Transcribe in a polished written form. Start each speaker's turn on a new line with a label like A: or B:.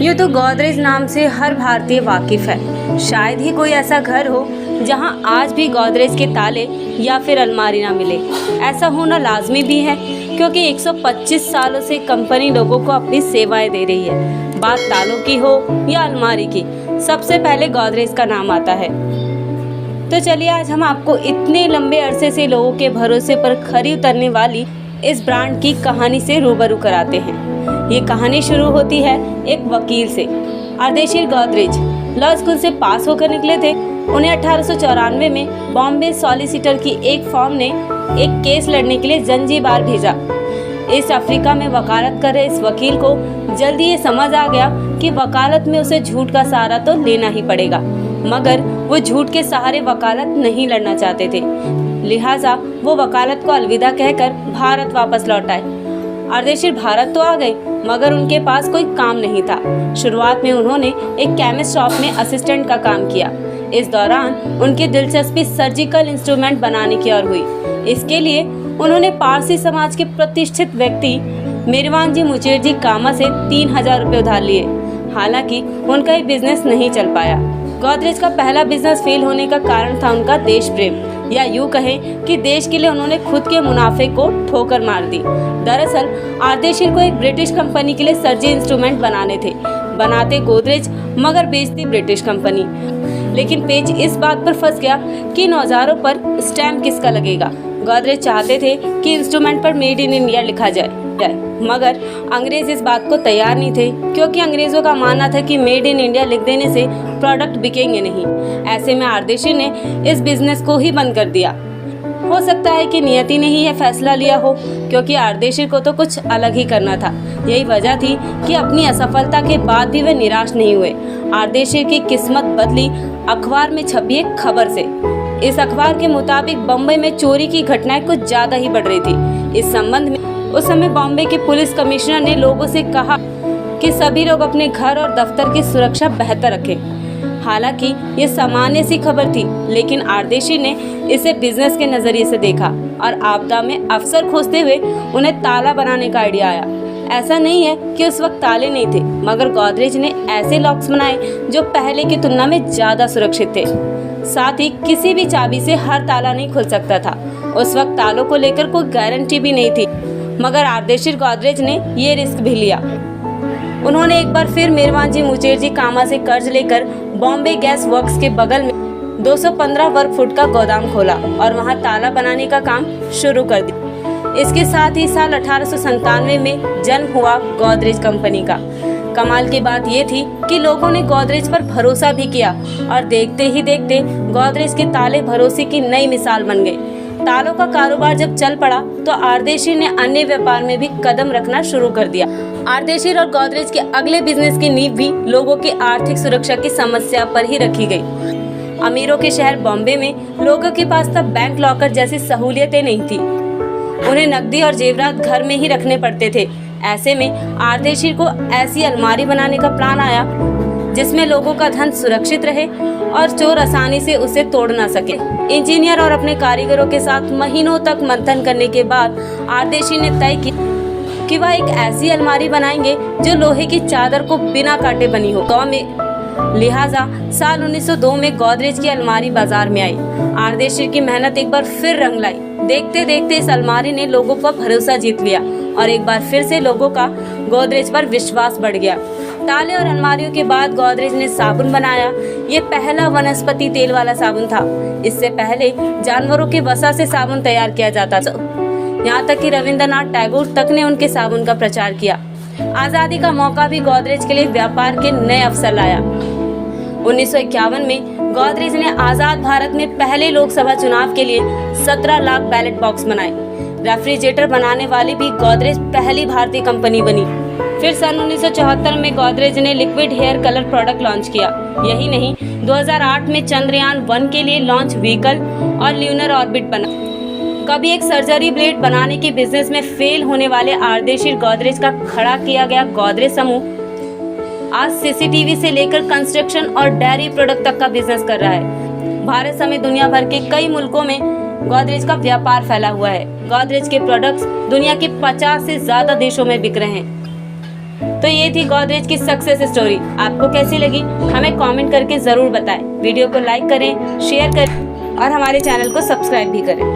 A: यूँ तो गोदरेज नाम से हर भारतीय वाकिफ है। शायद ही कोई ऐसा घर हो जहां आज भी गोदरेज के ताले या फिर अलमारी ना मिले। ऐसा होना लाजमी भी है क्योंकि 125 सालों से कंपनी लोगों को अपनी सेवाएं दे रही है। बात तालों की हो या अलमारी की, सबसे पहले गोदरेज का नाम आता है। तो चलिए आज हम आपको इतने लंबे अरसे से लोगों के भरोसे पर खरी उतरने वाली इस ब्रांड की कहानी से रूबरू कराते हैं। ये कहानी शुरू होती है एक वकील से। आर्देशिर गोदरेज लॉ स्कूल से पास होकर निकले थे। उन्हें 1894 में बॉम्बे सॉलिसिटर की एक फर्म ने एक केस लड़ने के लिए जंजीबार भेजा। ईस्ट अफ्रीका में वकालत कर रहे इस वकील को जल्दी ये समझ आ गया कि वकालत में उसे झूठ का सहारा तो लेना ही पड़ेगा, मगर वो झूठ के सहारे वकालत नहीं लड़ना चाहते थे। लिहाजा वो वकालत को अलविदा कहकर भारत वापस लौट आए। आर्देशिर भारत तो आ गए, मगर उनके पास कोई काम नहीं था। शुरुआत में उन्होंने एक केमिस्ट शॉप में असिस्टेंट का काम किया। इस दौरान उनकी दिलचस्पी सर्जिकल इंस्ट्रूमेंट बनाने की ओर हुई। इसके लिए उन्होंने पारसी समाज के प्रतिष्ठित व्यक्ति मीरवानजी मुचेरजी कामा से 3000 रुपये उधार लिए। हालांकि उनका ये बिजनेस नहीं चल पाया। गोदरेज का पहला बिजनेस फेल होने का कारण था उनका देश प्रेम, या यूँ कहें कि देश के लिए उन्होंने खुद के मुनाफे को ठोकर मार दी। दरअसल आर्देशिर को एक ब्रिटिश कंपनी के लिए सर्जी इंस्ट्रूमेंट बनाने थे। बनाते गोदरेज मगर बेचती ब्रिटिश कंपनी। लेकिन पेच इस बात पर फंस गया कि इन औजारों पर स्टैम्प किसका लगेगा। गोदरेज चाहते थे कि इंस्ट्रूमेंट पर मेड इन इंडिया लिखा जाए, मगर अंग्रेज इस बात को तैयार नहीं थे, क्योंकि अंग्रेजों का मानना था कि मेड इन इंडिया लिख देने से प्रोडक्ट बिकेंगे नहीं। ऐसे में आर्देशिर ने इस बिजनेस को ही बंद कर दिया। हो सकता है कि नियति ने ही यह फैसला लिया हो, क्योंकि आर्देशिर को तो कुछ अलग ही करना था। यही वजह थी कि अपनी असफलता के बाद भी वे निराश नहीं हुए। आर्देशिर की किस्मत बदली अखबार में छपी एक खबर से। इस अखबार के मुताबिक बम्बई में चोरी की घटनाएं कुछ ज्यादा ही बढ़ रही थी। इस संबंध में उस समय बॉम्बे के पुलिस कमिश्नर ने लोगों से कहा कि सभी लोग अपने घर और दफ्तर की सुरक्षा बेहतर रखें। हालांकि ये सामान्य सी खबर थी, लेकिन आर्देशिर ने इसे बिजनेस के नजरिए से देखा और आपदा में अवसर खोजते हुए उन्हें ताला बनाने का आइडिया आया। ऐसा नहीं है कि उस वक्त ताले नहीं थे, मगर गोदरेज ने ऐसे लॉक्स बनाए जो पहले की तुलना में ज्यादा सुरक्षित थे। साथ ही किसी भी चाबी से हर ताला नहीं खुल सकता था। उस वक्त तालों को लेकर कोई गारंटी भी नहीं थी, मगर आर्देशिर गोदरेज ने ये रिस्क भी लिया। उन्होंने एक बार फिर मीरवानजी मुचेरजी कामा से कर्ज लेकर बॉम्बे गैस वर्क्स के बगल में 215 वर्ग फुट का गोदाम खोला और वहां ताला बनाने का काम शुरू कर दिया। इसके साथ ही साल 1897 में जन्म हुआ गोदरेज कंपनी का। कमाल की बात ये थी कि लोगों ने गोदरेज पर भरोसा भी किया और देखते ही देखते गोदरेज के ताले भरोसे की नई मिसाल बन गए। तालों का कारोबार जब चल पड़ा तो आर्देशिर ने अन्य व्यापार में भी कदम रखना शुरू कर दिया। आर्देशिर और गोदरेज के अगले बिजनेस की नींव भी लोगों की आर्थिक सुरक्षा की समस्या पर ही रखी गई। अमीरों के शहर बॉम्बे में लोगों के पास तब बैंक लॉकर जैसी सहूलियतें नहीं थी। उन्हें नकदी और जेवरात घर में ही रखने पड़ते थे। ऐसे में आर्देशिर को ऐसी अलमारी बनाने का प्लान आया जिसमें लोगों का धन सुरक्षित रहे और चोर आसानी से उसे तोड़ ना सके। इंजीनियर और अपने कारीगरों के साथ महीनों तक मंथन करने के बाद आर्देशिर ने तय किया कि वह एक ऐसी अलमारी बनाएंगे जो लोहे की चादर को बिना काटे बनी हो। लिहाजा साल 1902 में गोदरेज की अलमारी बाजार में आई। आर्देशिर की मेहनत एक बार फिर रंग लाई। देखते देखते इस अलमारी ने लोगों का भरोसा जीत लिया और एक बार फिर से लोगों का गोदरेज पर विश्वास बढ़ गया। ताले और अलमारियों के बाद गोदरेज ने साबुन बनाया। ये पहला वनस्पति तेल वाला साबुन था। इससे पहले जानवरों के वसा से साबुन तैयार किया जाता था। यहाँ तक कि रविंद्रनाथ टैगोर तक ने उनके साबुन का प्रचार किया। आज़ादी का मौका भी गोदरेज के लिए व्यापार के नए अवसर लाया। 1951 में गोदरेज ने आज़ाद भारत में पहले लोकसभा चुनाव के लिए 17 लाख बैलेट बॉक्स बनाए। रेफ्रिजरेटर बनाने वाली भी गोदरेज पहली भारतीय कंपनी बनी। फिर सन 1974 में गोदरेज ने liquid hair colour product launch किया। यही नहीं, 2008 में चंद्रयान 1 के लिए लॉन्च व्हीकल और ल्यूनर ऑर्बिट बना। कभी एक सर्जरी ब्लेड बनाने के बिजनेस में फेल होने वाले आर्देशिर गोदरेज का खड़ा किया गया गोदरेज समूह आज सीसीटीवी से लेकर कंस्ट्रक्शन और डेयरी प्रोडक्ट तक का बिजनेस कर रहा है। भारत समेत दुनिया भर के कई मुल्कों में गोदरेज का व्यापार फैला हुआ है। गोदरेज के प्रोडक्ट्स दुनिया के 50 से ज्यादा देशों में बिक रहे हैं। तो ये थी गोदरेज की सक्सेस स्टोरी। आपको कैसी लगी हमें कमेंट करके ज़रूर बताएं। वीडियो को लाइक करें, शेयर करें और हमारे चैनल को सब्सक्राइब भी करें।